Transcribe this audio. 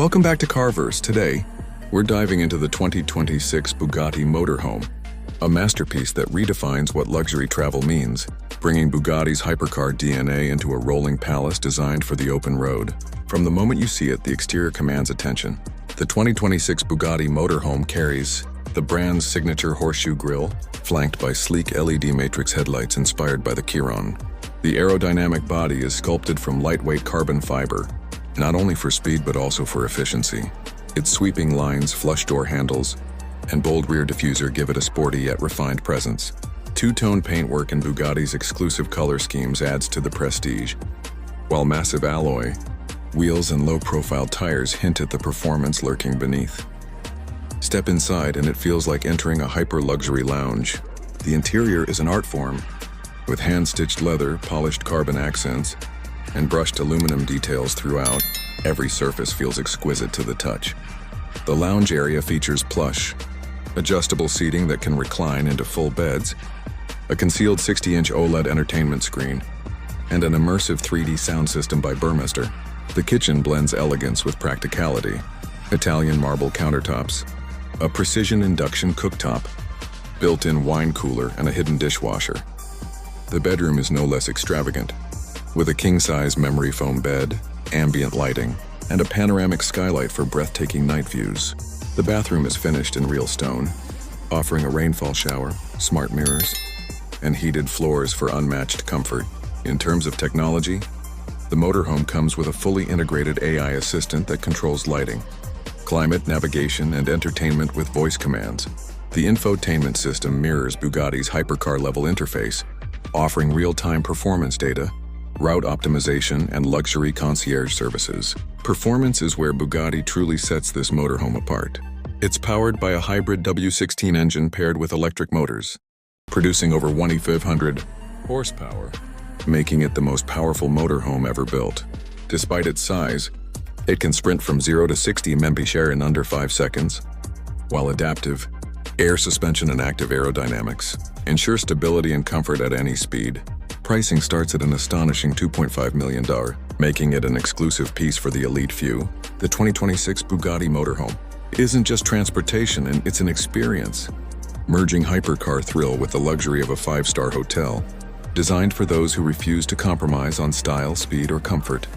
Welcome back to Carverse. Today, we're diving into the 2026 Bugatti Motorhome, a masterpiece that redefines what luxury travel means, bringing Bugatti's Hypercar DNA into a rolling palace designed for the open road. From the moment you see it, the exterior commands attention. The 2026 Bugatti Motorhome carries the brand's signature horseshoe grille, flanked by sleek LED matrix headlights inspired by the Chiron. The aerodynamic body is sculpted from lightweight carbon fiber, not only for speed but also for efficiency. Its sweeping lines, flush door handles, and bold rear diffuser give it a sporty yet refined presence. Two-tone paintwork in Bugatti's exclusive color schemes adds to the prestige, while massive alloy wheels and low-profile tires hint at the performance lurking beneath. Step inside and it feels like entering a hyper-luxury lounge. The interior is an art form, with hand-stitched leather, polished carbon accents, and brushed aluminum details throughout. Every surface feels exquisite to the touch. The lounge area features plush, adjustable seating that can recline into full beds, a concealed 60-inch OLED entertainment screen, and an immersive 3D sound system by Burmester. The kitchen blends elegance with practicality. Italian marble countertops, a precision induction cooktop, built-in wine cooler, and a hidden dishwasher. The bedroom is no less extravagant, with a king-size memory foam bed, ambient lighting, and a panoramic skylight for breathtaking night views. The bathroom is finished in real stone, offering a rainfall shower, smart mirrors, and heated floors for unmatched comfort. In terms of technology, the motorhome comes with a fully integrated AI assistant that controls lighting, climate, navigation, and entertainment with voice commands. The infotainment system mirrors Bugatti's Hypercar-level interface, offering real-time performance data, route optimization, and luxury concierge services. Performance is where Bugatti truly sets this motorhome apart. It's powered by a hybrid W16 engine paired with electric motors, producing over 2,500 horsepower, making it the most powerful motorhome ever built. Despite its size, it can sprint from 0 to 60 mph in under 5 seconds, while adaptive air suspension and active aerodynamics ensure stability and comfort at any speed. Pricing starts at an astonishing $2.5 million, making it an exclusive piece for the elite few. The 2026 Bugatti Motorhome isn't just transportation, and it's an experience, merging hypercar thrill with the luxury of a 5-star hotel, designed for those who refuse to compromise on style, speed, or comfort.